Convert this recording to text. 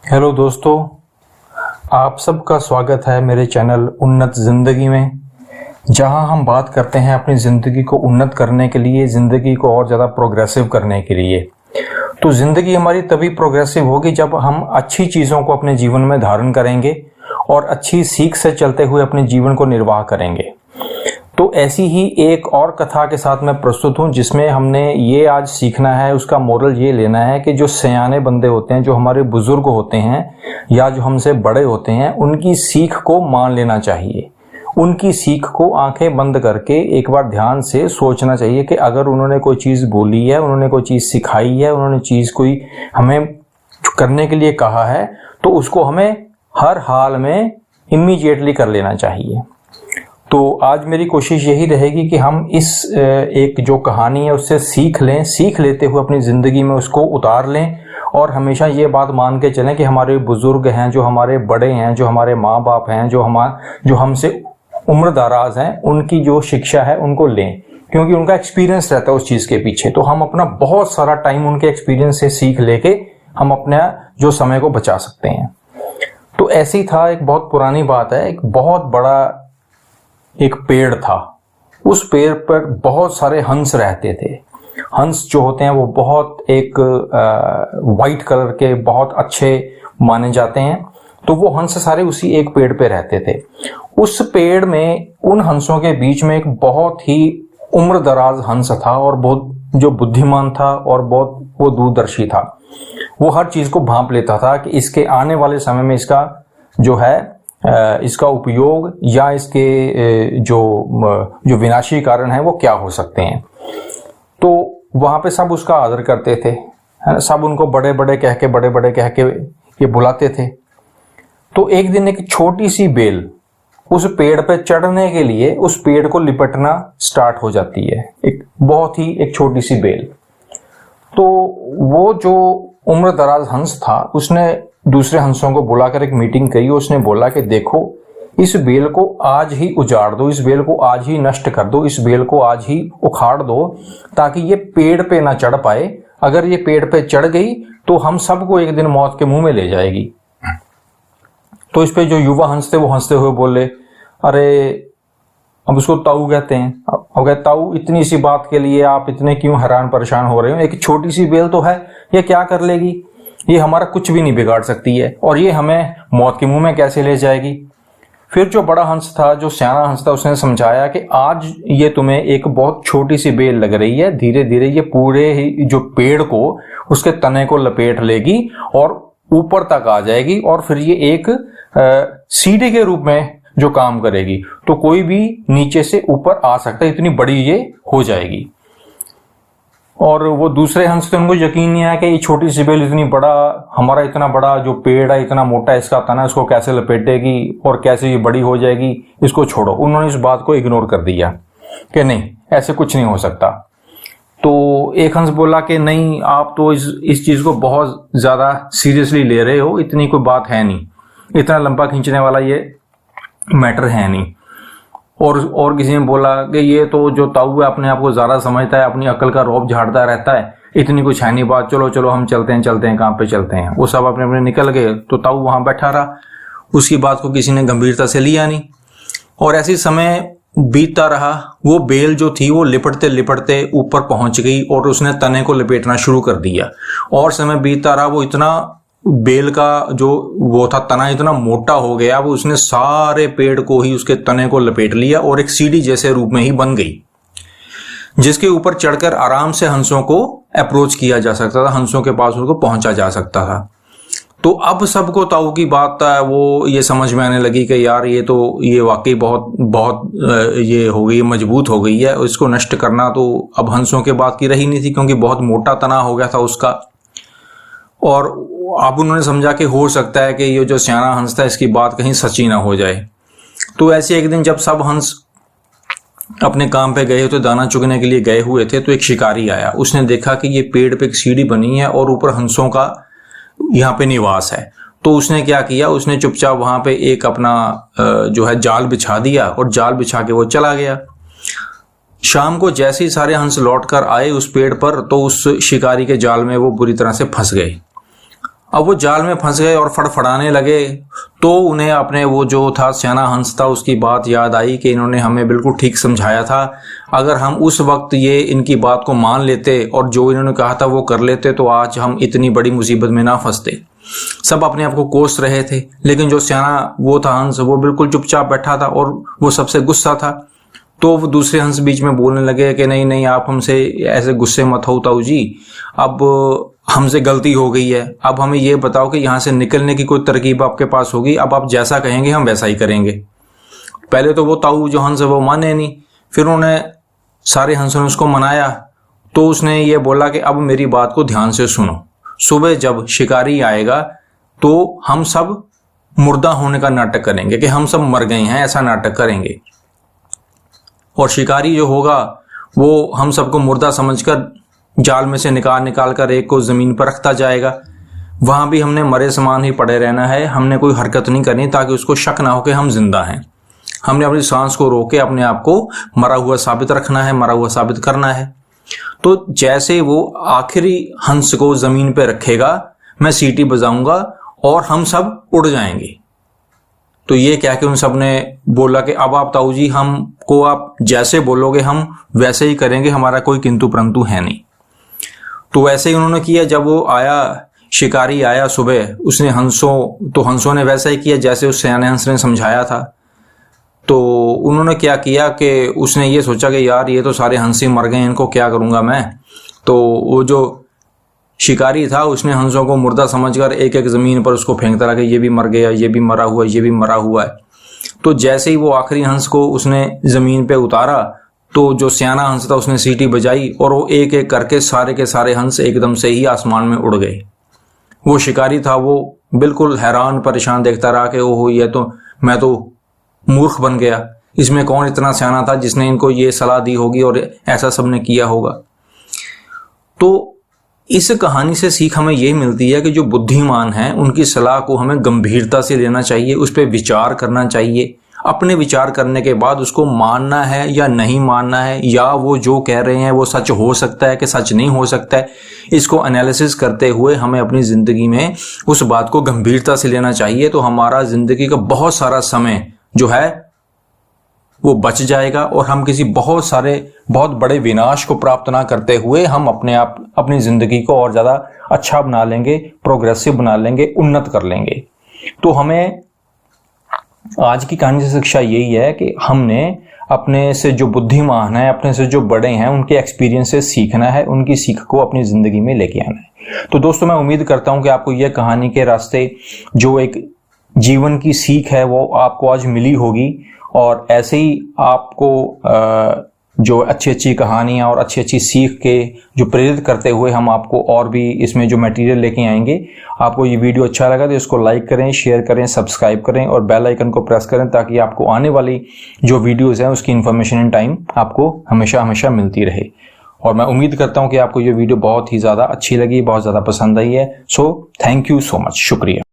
Hello दोस्तों, आप सबका स्वागत है मेरे चैनल उन्नत ज़िंदगी में, जहां हम बात करते हैं अपनी ज़िंदगी को उन्नत करने के लिए, ज़िंदगी को और ज़्यादा प्रोग्रेसिव करने के लिए। तो ज़िंदगी हमारी तभी प्रोग्रेसिव होगी जब हम अच्छी चीज़ों को अपने जीवन में धारण करेंगे और अच्छी सीख से चलते हुए अपने जीवन को निर्वाह करेंगे। तो ऐसी ही एक और कथा के साथ मैं प्रस्तुत हूं, जिसमें हमने ये आज सीखना है, उसका मोरल ये लेना है कि जो सयाने बंदे होते हैं, जो हमारे बुजुर्ग होते हैं या जो हमसे बड़े होते हैं, उनकी सीख को मान लेना चाहिए। उनकी सीख को आंखें बंद करके एक बार ध्यान से सोचना चाहिए कि अगर उन्होंने कोई चीज़ बोली है, उन्होंने कोई चीज़ सिखाई है, उन्होंने चीज़ कोई हमें करने के लिए कहा है, तो उसको हमें हर हाल में इमीडिएटली कर लेना चाहिए। तो आज मेरी कोशिश यही रहेगी कि हम इस एक जो कहानी है उससे सीख लें, सीख लेते हुए अपनी ज़िंदगी में उसको उतार लें और हमेशा ये बात मान के चलें कि हमारे बुज़ुर्ग हैं, जो हमारे बड़े हैं, जो हमारे माँ बाप हैं, जो हमसे उम्र दराज हैं, उनकी जो शिक्षा है उनको लें, क्योंकि उनका एक्सपीरियंस रहता है उस चीज़ के पीछे। तो हम अपना बहुत सारा टाइम उनके एक्सपीरियंस से सीख लेके हम अपना जो समय को बचा सकते हैं। तो ऐसे ही था, एक बहुत पुरानी बात है, एक बहुत बड़ा एक पेड़ था। उस पेड़ पर बहुत सारे हंस रहते थे। हंस जो होते हैं वो बहुत एक वाइट कलर के बहुत अच्छे माने जाते हैं। तो वो हंस सारे उसी एक पेड़ पे रहते थे। उस पेड़ में उन हंसों के बीच में एक बहुत ही उम्र दराज हंस था और बहुत जो बुद्धिमान था और बहुत वो दूरदर्शी था। वो हर चीज को भांप लेता था कि इसके आने वाले समय में इसका जो है इसका उपयोग या इसके जो विनाशी कारण है वो क्या हो सकते हैं। तो वहां पे सब उसका आदर करते थे, है ना। सब उनको बड़े बड़े कह के ये बुलाते थे। तो एक दिन एक छोटी सी बेल उस पेड़ पे चढ़ने के लिए उस पेड़ को लिपटना स्टार्ट हो जाती है। एक बहुत ही एक छोटी सी बेल। तो वो जो उम्र दराज हंस था उसने दूसरे हंसों को बुलाकर एक मीटिंग करी। उसने बोला कि देखो, इस बेल को आज ही उजाड़ दो, इस बेल को आज ही नष्ट कर दो, इस बेल को आज ही उखाड़ दो, ताकि ये पेड़ पे ना चढ़ पाए। अगर ये पेड़ पे चढ़ गई तो हम सबको एक दिन मौत के मुंह में ले जाएगी। तो इस पे जो युवा हंस थे वो हंसते हुए बोले, अरे अब उसको ताऊ कहते हैं। अब कहते, ताऊ इतनी सी बात के लिए आप इतने क्यों हैरान परेशान हो रहे हो? एक छोटी सी बेल तो है, ये क्या कर लेगी? ये हमारा कुछ भी नहीं बिगाड़ सकती है और ये हमें मौत के मुंह में कैसे ले जाएगी? फिर जो बड़ा हंस था, जो सियाना हंस था, उसने समझाया कि आज ये तुम्हें एक बहुत छोटी सी बेल लग रही है, धीरे धीरे ये पूरे ही जो पेड़ को उसके तने को लपेट लेगी और ऊपर तक आ जाएगी और फिर ये एक सीढ़ी के रूप में जो काम करेगी। तो कोई भी नीचे से ऊपर आ सकता है, इतनी बड़ी ये हो जाएगी। और वो दूसरे हंस थे, उनको यकीन नहीं आया कि ये छोटी सी बेल इतनी बड़ा, हमारा इतना बड़ा जो पेड़ है, इतना मोटा इसका तना, इसको कैसे लपेटेगी और कैसे ये बड़ी हो जाएगी, इसको छोड़ो। उन्होंने इस बात को इग्नोर कर दिया कि नहीं, ऐसे कुछ नहीं हो सकता। तो एक हंस बोला कि नहीं, आप तो इस चीज को बहुत ज्यादा सीरियसली ले रहे हो, इतनी कोई बात है नहीं, इतना लंबा खींचने वाला ये मैटर है नहीं। और किसी ने बोला कि ये तो जो ताऊ है अपने आप को ज्यादा समझता है, अपनी अकल का रौब झाड़ता रहता है, इतनी कुछ है नहीं बात, चलो चलो हम चलते हैं कहाँ पे चलते हैं। वो सब अपने अपने निकल गए। तो ताऊ वहां बैठा रहा, उसकी बात को किसी ने गंभीरता से लिया नहीं। और ऐसी समय बीतता रहा। वो बेल जो थी वो लिपटते लिपटते ऊपर पहुंच गई और उसने तने को लपेटना शुरू कर दिया। और समय बीतता रहा, वो इतना बेल का जो वो था तना इतना मोटा हो गया, वो उसने सारे पेड़ को ही उसके तने को लपेट लिया और एक सीढ़ी जैसे रूप में ही बन गई, जिसके ऊपर चढ़कर आराम से हंसों को अप्रोच किया जा सकता था, हंसों के पास उनको पहुंचा जा सकता था। तो अब सबको ताऊ की बात वो ये समझ में आने लगी कि यार ये वाकई बहुत बहुत ये हो गई, मजबूत हो गई है, इसको नष्ट करना तो अब हंसों के बात की रही नहीं थी, क्योंकि बहुत मोटा तना हो गया था उसका। और अब उन्होंने समझा कि हो सकता है कि ये जो सियाना हंस था इसकी बात कहीं सच्ची ना हो जाए। तो ऐसे एक दिन जब सब हंस अपने काम पे गए तो दाना चुगने के लिए गए हुए थे, तो एक शिकारी आया। उसने देखा कि ये पेड़ पे एक सीढ़ी बनी है और ऊपर हंसों का यहाँ पे निवास है। तो उसने क्या किया, उसने चुपचाप वहां पे एक अपना जो है जाल बिछा दिया और जाल बिछा के वो चला गया। शाम को जैसे ही सारे हंस लौट कर आए उस पेड़ पर, तो उस शिकारी के जाल में वो बुरी तरह से फंस गए। अब वो जाल में फंस गए और फड़फड़ाने लगे। तो उन्हें अपने वो जो था स्याना हंस था उसकी बात याद आई कि इन्होंने हमें बिल्कुल ठीक समझाया था। अगर हम उस वक्त ये इनकी बात को मान लेते और जो इन्होंने कहा था वो कर लेते तो आज हम इतनी बड़ी मुसीबत में ना फंसते। सब अपने आप को कोस रहे थे, लेकिन जो स्याना वो था हंस, वो बिल्कुल चुपचाप बैठा था और वो सबसे गुस्सा था। तो वो दूसरे हंस बीच में बोलने लगे कि नहीं नहीं, आप हमसे ऐसे गुस्से मत हो ताऊ जी, अब हमसे गलती हो गई है। अब हमें ये बताओ कि यहाँ से निकलने की कोई तरकीब आपके पास होगी? अब आप जैसा कहेंगे हम वैसा ही करेंगे। पहले तो वो ताऊ जो हंस है वो माने नहीं, फिर उन्होंने सारे हंसों ने उसको मनाया। तो उसने ये बोला कि अब मेरी बात को ध्यान से सुनो, सुबह जब शिकारी आएगा तो हम सब मुर्दा होने का नाटक करेंगे कि हम सब मर गए हैं, ऐसा नाटक करेंगे। और शिकारी जो होगा वो हम सबको मुर्दा समझकर जाल में से निकाल कर एक को जमीन पर रखता जाएगा। वहां भी हमने मरे समान ही पड़े रहना है, हमने कोई हरकत नहीं करनी ताकि उसको शक ना हो कि हम जिंदा हैं। हमने अपनी सांस को रोके अपने आप को मरा हुआ साबित रखना है, मरा हुआ साबित करना है। तो जैसे वो आखिरी हंस को जमीन पे रखेगा, मैं सीटी बजाऊंगा और हम सब उड़ जाएंगे। तो ये क्या कि उन सब ने बोला कि अब आप ताऊ जी हमको आप जैसे बोलोगे हम वैसे ही करेंगे, हमारा कोई किंतु परंतु है नहीं। तो वैसे ही उन्होंने किया। जब वो आया, शिकारी आया सुबह, उसने हंसों ने वैसा ही किया जैसे उस सयाने हंस ने समझाया था। तो उन्होंने क्या किया कि उसने ये सोचा कि यार ये तो सारे हंस ही मर गए, इनको क्या करूंगा मैं। तो वो जो शिकारी था उसने हंसों को मुर्दा समझकर एक एक जमीन पर उसको फेंकता रहा कि ये भी मर गया, ये भी मरा हुआ है, ये भी मरा हुआ है। तो जैसे ही वो आखिरी हंस को उसने जमीन पे उतारा तो जो सियाना हंस था उसने सीटी बजाई और वो एक एक करके सारे के सारे हंस एकदम से ही आसमान में उड़ गए। वो शिकारी था वो बिल्कुल हैरान परेशान देखता रहा कि ओहो, ये तो मैं तो मूर्ख बन गया, इसमें कौन इतना सियाना था जिसने इनको ये सलाह दी होगी और ऐसा सबने किया होगा। तो इस कहानी से सीख हमें यही मिलती है कि जो बुद्धिमान हैं उनकी सलाह को हमें गंभीरता से लेना चाहिए, उस पर विचार करना चाहिए। अपने विचार करने के बाद उसको मानना है या नहीं मानना है, या वो जो कह रहे हैं वो सच हो सकता है कि सच नहीं हो सकता है, इसको एनालिसिस करते हुए हमें अपनी जिंदगी में उस बात को गंभीरता से लेना चाहिए। तो हमारा जिंदगी का बहुत सारा समय जो है वो बच जाएगा और हम किसी बहुत बड़े विनाश को प्राप्त ना करते हुए हम अपनी जिंदगी को और ज्यादा अच्छा बना लेंगे, प्रोग्रेसिव बना लेंगे, उन्नत कर लेंगे। तो हमें आज की कहानी से शिक्षा यही है कि हमने अपने से जो बुद्धिमान है, अपने से जो बड़े हैं, उनके एक्सपीरियंस से सीखना है, उनकी सीख को अपनी जिंदगी में लेके आना है। तो दोस्तों, मैं उम्मीद करता हूं कि आपको यह कहानी के रास्ते जो एक जीवन की सीख है वो आपको आज मिली होगी। और ऐसे ही आपको जो अच्छी अच्छी कहानियां और अच्छी अच्छी सीख के जो प्रेरित करते हुए हम आपको और भी इसमें जो मटेरियल लेके आएंगे। आपको ये वीडियो अच्छा लगा तो इसको लाइक करें, शेयर करें, सब्सक्राइब करें और बेल आइकन को प्रेस करें ताकि आपको आने वाली जो वीडियोस हैं उसकी इन्फॉर्मेशन इन टाइम आपको हमेशा मिलती रहे। और मैं उम्मीद करता हूं कि आपको ये वीडियो बहुत ही ज़्यादा अच्छी लगी, बहुत ज़्यादा पसंद आई है। So thank you so much, शुक्रिया।